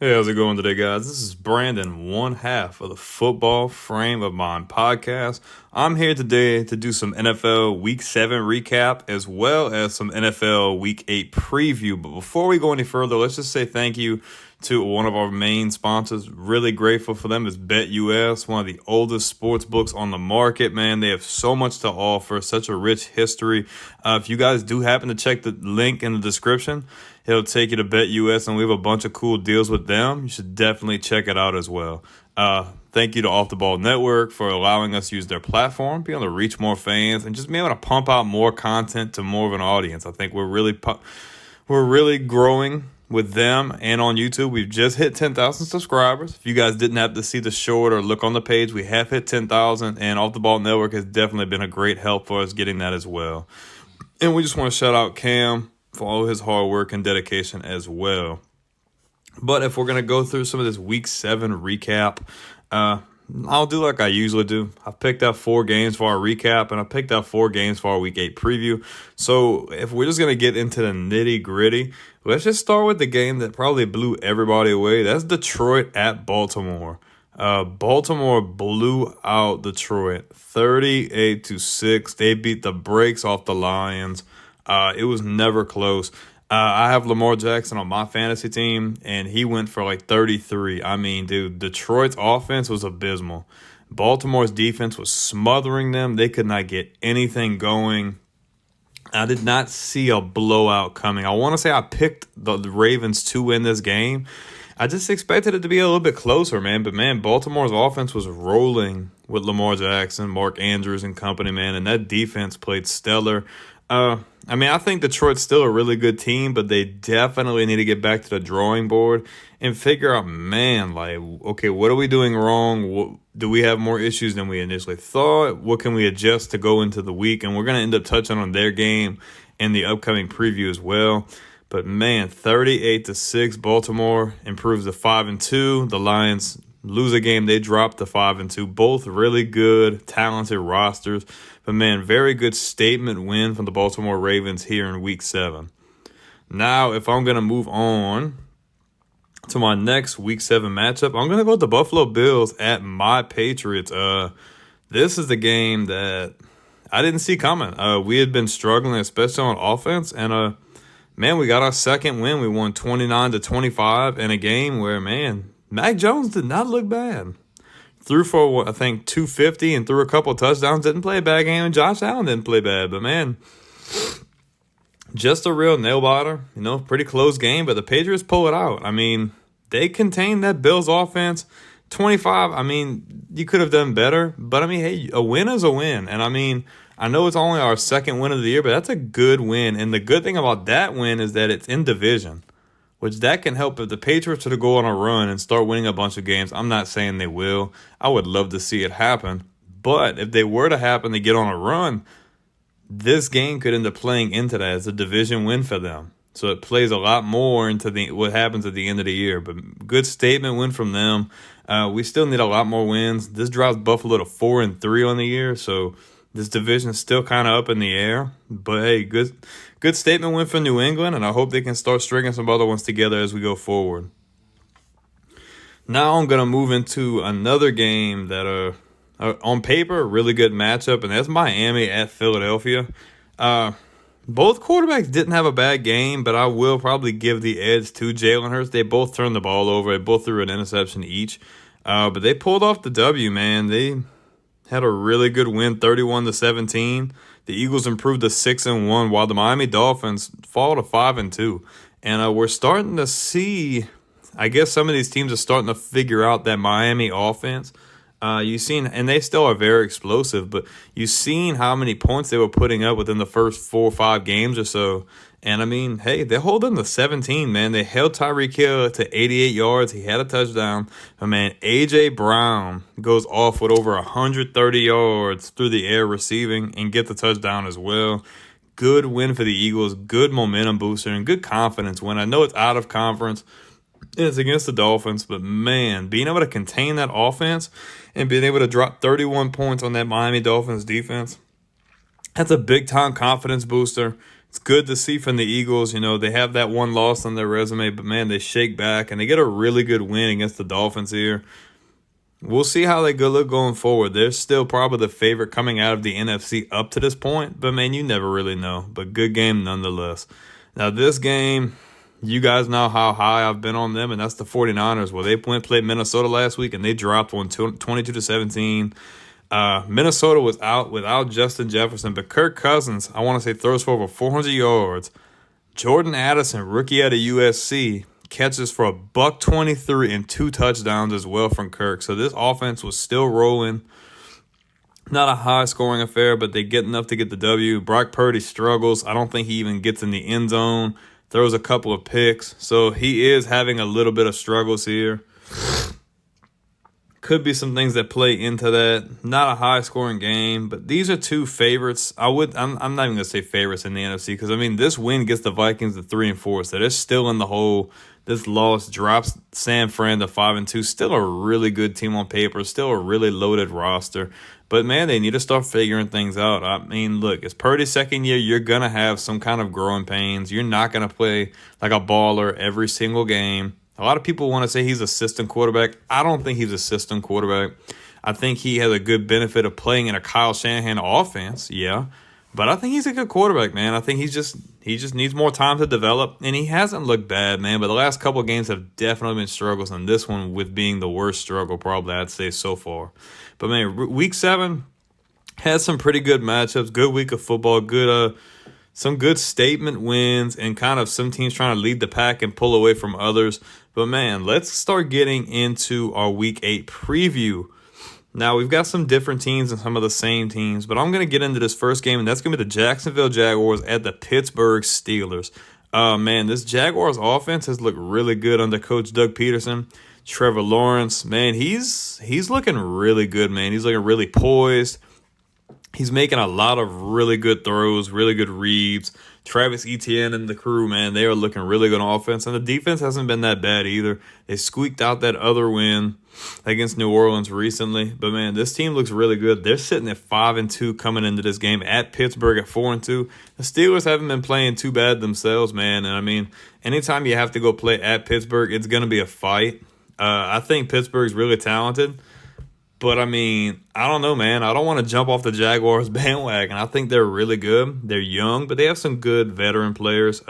Hey, how's it going today, guys? This is Brandon, one half of the Football Frame of Mind podcast. I'm here today to do some NFL Week 7 recap as well as some NFL Week 8 preview. But before we go any further, let's just say thank you to one of our main sponsors. Really grateful for them. Is BetUS, one of the oldest sports books on the market, man. They have so much to offer, such a rich history. If you guys do happen to check the link in the description, it'll take you to BetUS, and we have a bunch of cool deals with them. You should definitely check it out as well. Thank you to Off the Ball Network for allowing us to use their platform, be able to reach more fans, and just be able to pump out more content to more of an audience. I think we're really growing with them and on YouTube. We've just hit 10,000 subscribers. If you guys didn't have to see the short or look on the page, we have hit 10,000, and Off the Ball Network has definitely been a great help for us getting that as well. And we just want to shout out Cam for all his hard work and dedication as well. But if we're going to go through some of this Week 7 recap, I'll do like I usually do. I've picked out 4 games for our recap, and I picked out 4 games for our Week 8 preview. So if we're just going to get into the nitty-gritty, let's just start with the game that probably blew everybody away. That's Detroit at Baltimore. Baltimore blew out Detroit 38-6. They beat the brakes off the Lions. It was never close. I have Lamar Jackson on my fantasy team, and he went for like 33. I mean, dude, Detroit's offense was abysmal. Baltimore's defense was smothering them. They could not get anything going. I did not see a blowout coming. I want to say I picked the Ravens to win this game. I just expected it to be a little bit closer, man. But, man, Baltimore's offense was rolling with Lamar Jackson, Mark Andrews and company, man. And that defense played stellar. I think Detroit's still a really good team, but they definitely need to get back to the drawing board and figure out, man, like, okay, what are we doing wrong? Do we have more issues than we initially thought? What can we adjust to go into the week? And we're going to end up touching on their game in the upcoming preview as well. But, man, 38-6, Baltimore improves to 5-2. The Lions lose a game, they drop to 5-2. Both really good, talented rosters. But, man, very good statement win from the Baltimore Ravens here in Week 7. Now, if I'm going to move on to my next Week 7 matchup, I'm going to go with the Buffalo Bills at my Patriots. This is the game that I didn't see coming. We had been struggling, especially on offense, and man, we got our second win. We won 29-25 in a game where, man, Mac Jones did not look bad. Threw for, I think, 250 and threw a couple of touchdowns. Didn't play a bad game, and Josh Allen didn't play bad. But, man, just a real nail-biter. Pretty close game, but the Patriots pull it out. I mean, they contained that Bills offense. 25, you could have done better. But, hey, a win is a win. And, I know it's only our second win of the year, but that's a good win. And the good thing about that win is that it's in division, which that can help if the Patriots were to go on a run and start winning a bunch of games. I'm not saying they will. I would love to see it happen. But if they were to happen to get on a run, this game could end up playing into that as a division win for them. So it plays a lot more into what happens at the end of the year. But good statement win from them. We still need a lot more wins. This drives Buffalo to 4-3 on the year, so this division is still kind of up in the air. But, hey, good statement win for New England, and I hope they can start stringing some other ones together as we go forward. Now I'm going to move into another game that on paper, a really good matchup, and that's Miami at Philadelphia. Both quarterbacks didn't have a bad game, but I will probably give the edge to Jalen Hurts. They both turned the ball over. They both threw an interception each. But they pulled off the W, man. They had a really good win, 31-17. The Eagles improved to 6-1, while the Miami Dolphins fall to 5-2. And we're starting to see, I guess some of these teams are starting to figure out that Miami offense. You've seen, and they still are very explosive, but you've seen how many points they were putting up within the first 4 or 5 games or so. And, hey, they hold them to 17, man. They held Tyreek Hill to 88 yards. He had a touchdown. But, man, A.J. Brown goes off with over 130 yards through the air receiving and get the touchdown as well. Good win for the Eagles. Good momentum booster and good confidence win. I know it's out of conference. It's against the Dolphins, but, man, being able to contain that offense and being able to drop 31 points on that Miami Dolphins defense, that's a big-time confidence booster. it's good to see from the Eagles. You know, they have that one loss on their resume, but man, they shake back and they get a really good win against the Dolphins here. We'll see how they go look going forward. They're still probably the favorite coming out of the NFC up to this point, but man, you never really know. But good game nonetheless. Now this game, you guys know how high I've been on them, and that's the 49ers. Well, they played Minnesota last week, and they dropped one 22-17. Minnesota was out without Justin Jefferson, but Kirk Cousins, I want to say, throws for over 400 yards. Jordan Addison, rookie out of USC, catches for $123 and 2 touchdowns as well from Kirk. So this offense was still rolling. Not a high-scoring affair, but they get enough to get the W. Brock Purdy struggles. I don't think he even gets in the end zone. Throws a couple of picks. So he is having a little bit of struggles here. Could be some things that play into that. Not a high-scoring game, but these are two favorites. I'm not even going to say favorites in the NFC because, I mean, this win gets the Vikings to 3-4, so they're still in the hole. This loss drops San Fran to 5-2. Still a really good team on paper. Still a really loaded roster. But, man, they need to start figuring things out. I mean, look, it's Purdy's second year. You're going to have some kind of growing pains. You're not going to play like a baller every single game. A lot of people want to say he's a system quarterback. I don't think he's a system quarterback. I think he has a good benefit of playing in a Kyle Shanahan offense, yeah. But I think he's a good quarterback, man. I think he just needs more time to develop, and he hasn't looked bad, man. But the last couple of games have definitely been struggles, and this one with being the worst struggle probably I'd say so far. But, man, Week 7 had some pretty good matchups, good week of football, some good statement wins, and kind of some teams trying to lead the pack and pull away from others. But, man, let's start getting into our Week 8 preview. Now, we've got some different teams and some of the same teams, but I'm going to get into this first game, and that's going to be the Jacksonville Jaguars at the Pittsburgh Steelers. Man, this Jaguars offense has looked really good under Coach Doug Peterson. Trevor Lawrence, man, he's looking really good, man. He's looking really poised. He's making a lot of really good throws, really good reads. Travis Etienne and the crew, man, they are looking really good on offense. And the defense hasn't been that bad either. They squeaked out that other win against New Orleans recently. But, man, this team looks really good. They're sitting at 5-2 coming into this game at Pittsburgh at 4-2. The Steelers haven't been playing too bad themselves, man. And, I mean, anytime you have to go play at Pittsburgh, it's going to be a fight. I think Pittsburgh's really talented. But, I mean, I don't know, man. I don't want to jump off the Jaguars bandwagon. I think they're really good. They're young, but they have some good veteran players.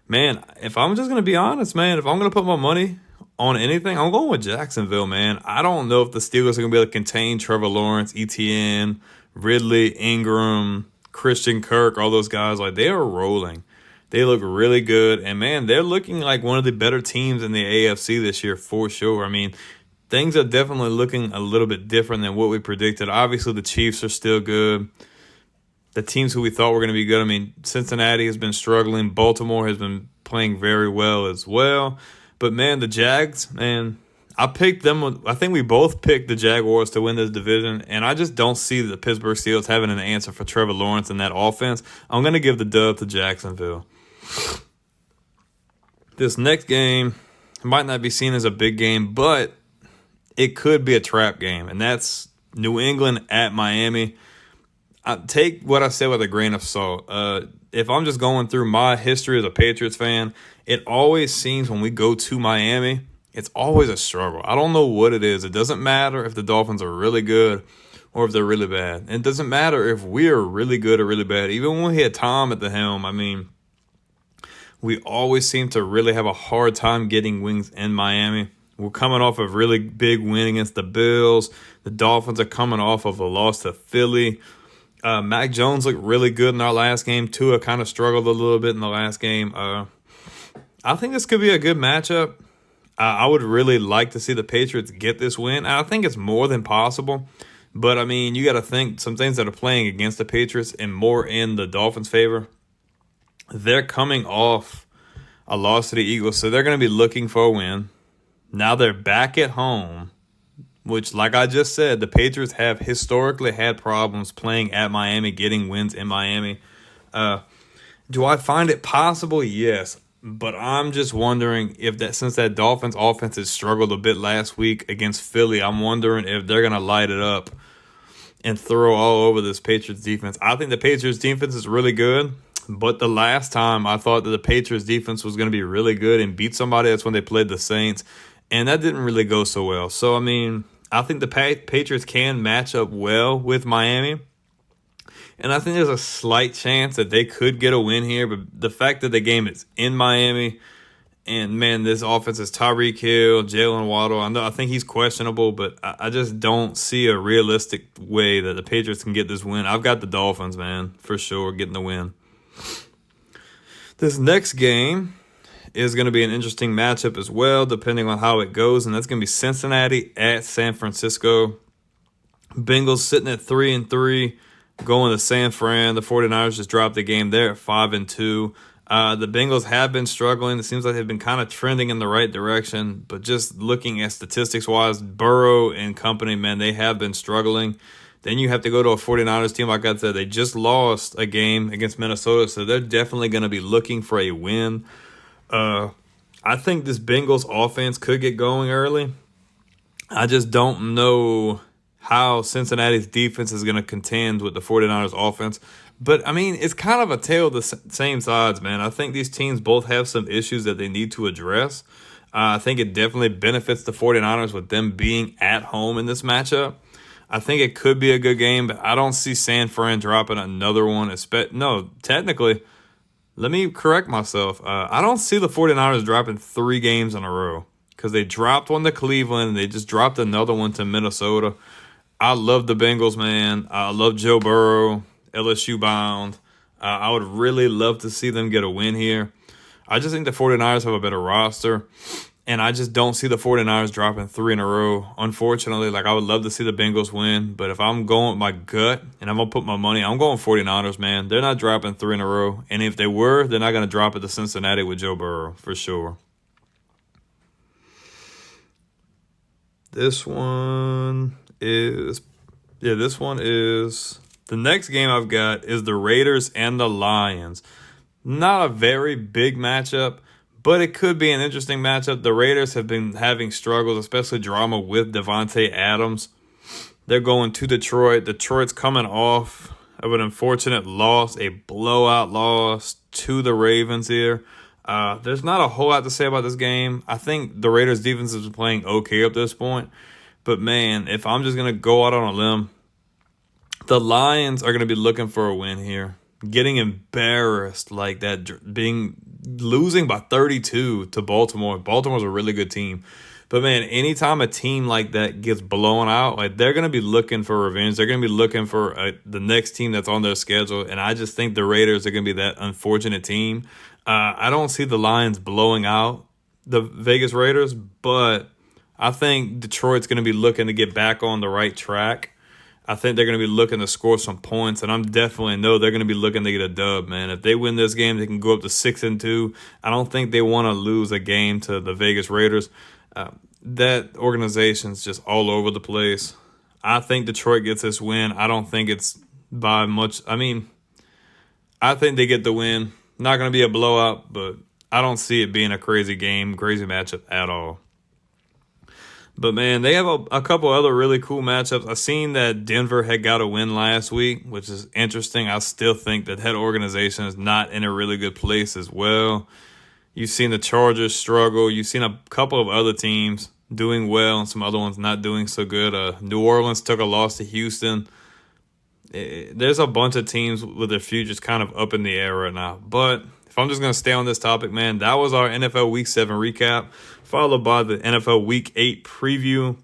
Man, if I'm just going to be honest, man, if I'm going to put my money on anything, I'm going with Jacksonville, man. I don't know if the Steelers are going to be able to contain Trevor Lawrence, Etienne, Ridley, Ingram, Christian Kirk, all those guys. Like, they are rolling. They look really good. And, man, they're looking like one of the better teams in the AFC this year for sure. I mean, things are definitely looking a little bit different than what we predicted. Obviously, the Chiefs are still good. The teams who we thought were going to be good, I mean, Cincinnati has been struggling. Baltimore has been playing very well as well. But, man, the Jags, man, I picked them. I think we both picked the Jaguars to win this division, and I just don't see the Pittsburgh Steelers having an answer for Trevor Lawrence in that offense. I'm going to give the dub to Jacksonville. This next game might not be seen as a big game, but it could be a trap game, and that's New England at Miami. I take what I said with a grain of salt. If I'm just going through my history as a Patriots fan, it always seems when we go to Miami, it's always a struggle. I don't know what it is. It doesn't matter if the Dolphins are really good or if they're really bad. And it doesn't matter if we're really good or really bad. Even when we had Tom at the helm, I mean, we always seem to really have a hard time getting wins in Miami. We're coming off a really big win against the Bills. The Dolphins are coming off of a loss to Philly. Mac Jones looked really good in our last game. Tua kind of struggled a little bit in the last game. I think this could be a good matchup. I would really like to see the Patriots get this win. I think it's more than possible. But, I mean, you got to think some things that are playing against the Patriots and more in the Dolphins' favor. They're coming off a loss to the Eagles, so they're going to be looking for a win. Now they're back at home, which, like I just said, the Patriots have historically had problems playing at Miami, getting wins in Miami. Do I find it possible? Yes. But I'm just wondering if that, since that Dolphins offense has struggled a bit last week against Philly, I'm wondering if they're going to light it up and throw all over this Patriots defense. I think the Patriots defense is really good, but the last time I thought that the Patriots defense was going to be really good and beat somebody, that's when they played the Saints, and that didn't really go so well. So, I mean, I think the Patriots can match up well with Miami, and I think there's a slight chance that they could get a win here, but the fact that the game is in Miami, and, man, this offense is Tyreek Hill, Jalen Waddle. I think he's questionable, but I just don't see a realistic way that the Patriots can get this win. I've got the Dolphins, man, for sure, getting the win. This next game is going to be an interesting matchup as well, depending on how it goes, and that's going to be Cincinnati at San Francisco. Bengals sitting at 3-3, going to San Fran. The 49ers just dropped the game there at 5-2. The Bengals have been struggling. It seems like they've been kind of trending in the right direction, but just looking at statistics-wise, Burrow and company, man, they have been struggling. Then you have to go to a 49ers team, like I said, they just lost a game against Minnesota, so they're definitely going to be looking for a win. I think this Bengals offense could get going early. I just don't know how Cincinnati's defense is going to contend with the 49ers offense. But, I mean, it's kind of a tale of the same sides, man. I think these teams both have some issues that they need to address. I think it definitely benefits the 49ers with them being at home in this matchup. I think it could be a good game, but I don't see San Fran dropping another one. No, technically, let me correct myself. I don't see the 49ers dropping 3 games in a row because they dropped one to Cleveland and they just dropped another one to Minnesota. I love the Bengals, man. I love Joe Burrow. LSU bound. I would really love to see them get a win here. I just think the 49ers have a better roster, and I just don't see the 49ers dropping 3 in a row. Unfortunately, I would love to see the Bengals win, but if I'm going with my gut and I'm going to put my money, I'm going 49ers, man. They're not dropping 3 in a row, and if they were, they're not going to drop it to Cincinnati with Joe Burrow, for sure. This one is the next game I've got is the Raiders and the Lions. Not a very big matchup, but it could be an interesting matchup. The Raiders have been having struggles, especially drama with Devontae Adams. They're going to Detroit. Detroit's coming off of an unfortunate loss, a blowout loss to the Ravens here. There's not a whole lot to say about this game. I think the Raiders' defense is playing okay up this point. But, man, if I'm just going to go out on a limb, the Lions are going to be looking for a win here. Getting embarrassed like that, losing by 32 to Baltimore. Baltimore's a really good team. But, man, anytime a team like that gets blown out, they're going to be looking for revenge. They're going to be looking for the next team that's on their schedule. And I just think the Raiders are going to be that unfortunate team. I don't see the Lions blowing out the Vegas Raiders, but I think Detroit's going to be looking to get back on the right track. I think they're going to be looking to score some points, and I'm definitely know they're going to be looking to get a dub, man. If they win this game, they can go up to 6-2. I don't think they want to lose a game to the Vegas Raiders. That organization's just all over the place. I think Detroit gets this win. I don't think it's by much. I mean, I think they get the win. Not going to be a blowout, but I don't see it being a crazy game, crazy matchup at all. But, man, they have a couple other really cool matchups. I seen that Denver had got a win last week, which is interesting. I still think that organization is not in a really good place as well. You've seen the Chargers struggle. You've seen a couple of other teams doing well and some other ones not doing so good. New Orleans took a loss to Houston. There's a bunch of teams with their futures kind of up in the air right now. But if I'm just going to stay on this topic, man, that was our NFL Week 7 recap, followed by the NFL Week 8 preview.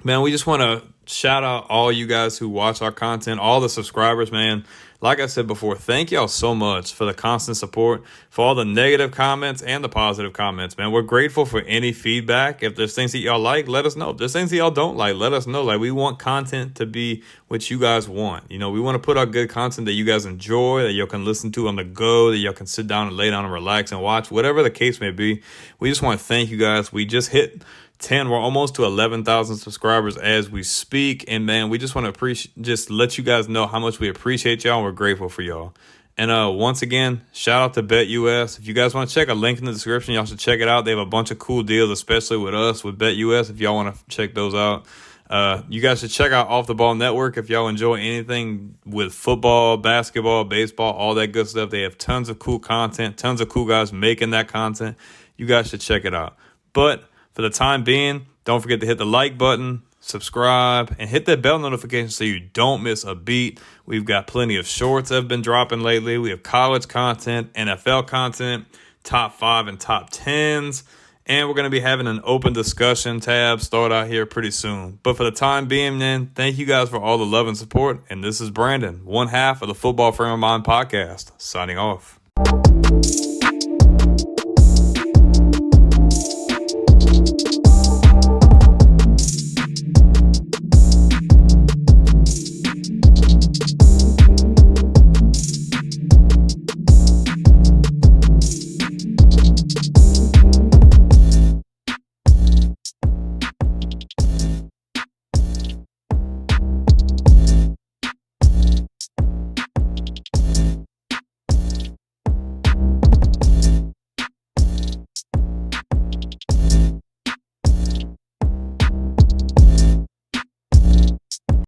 Man, we just want to shout out all you guys who watch our content, all the subscribers, man. Like I said before, thank y'all so much for the constant support, for all the negative comments and the positive comments, man. We're grateful for any feedback. If there's things that y'all like, let us know. If there's things that y'all don't like, let us know. We want content to be what you guys want. We want to put out good content that you guys enjoy, that y'all can listen to on the go, that y'all can sit down and lay down and relax and watch, whatever the case may be. We just want to thank you guys. We just hit 10. We're almost to 11,000 subscribers as we speak. And, man, we just want to just let you guys know how much we appreciate y'all and we're grateful for y'all. And once again, shout out to BetUS. If you guys want to check a link in the description, y'all should check it out. They have a bunch of cool deals, especially with us, with BetUS, if y'all want to check those out. You guys should check out Off the Ball Network if y'all enjoy anything with football, basketball, baseball, all that good stuff. They have tons of cool content, tons of cool guys making that content. You guys should check it out. But for the time being, don't forget to hit the like button, subscribe, and hit that bell notification so you don't miss a beat. We've got plenty of shorts that have been dropping lately. We have college content, NFL content, top 5 and top 10s. And we're going to be having an open discussion tab start out here pretty soon. But for the time being, then, thank you guys for all the love and support. And this is Brandon, one half of the Football Frame of Mind podcast, signing off.